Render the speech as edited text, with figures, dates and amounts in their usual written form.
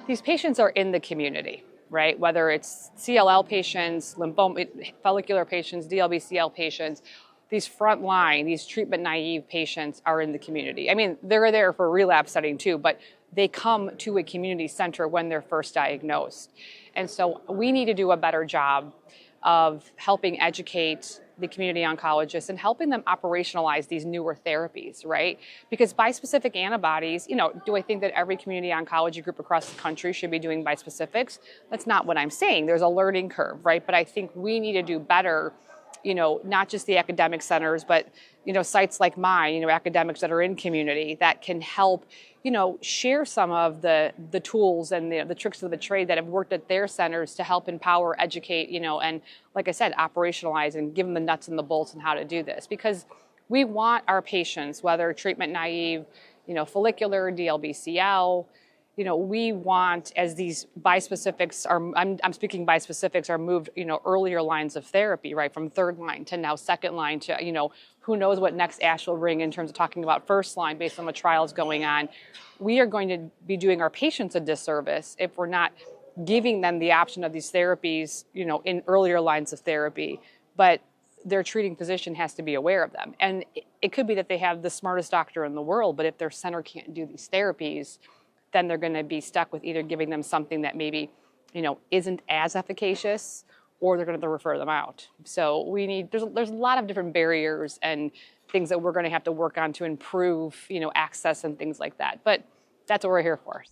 These patients are in the community, right? Whether it's CLL patients, lymphoma, follicular patients, DLBCL patients, these frontline, these treatment naive patients are in the community. I mean, they're there for a relapse setting too, but they come to a community center when they're first diagnosed. And so we need to do a better job of helping educate the community oncologists and helping them operationalize these newer therapies, right? Because bispecific antibodies, do I think that every community oncology group across the country should be doing bispecifics? That's not what I'm saying. There's a learning curve, right? But I think we need to do better, not just the academic centers, but, sites like mine, academics that are in community that can help, share some of the tools and the tricks of the trade that have worked at their centers to help empower, educate, and like I said, operationalize and give them the nuts and the bolts on how to do this. Because we want our patients, whether treatment naive, follicular, DLBCL, we want, as these bispecifics are, I'm speaking bispecifics are moved, earlier lines of therapy, right, from third line to now second line to, who knows what next ASH will bring in terms of talking about first line based on what trials going on. We are going to be doing our patients a disservice if we're not giving them the option of these therapies, in earlier lines of therapy. But their treating physician has to be aware of them. And it could be that they have the smartest doctor in the world, but if their center can't do these therapies, then they're going to be stuck with either giving them something that maybe, isn't as efficacious, or they're going to refer them out. So there's a lot of different barriers and things that we're going to have to work on to improve, access and things like that. But that's what we're here for.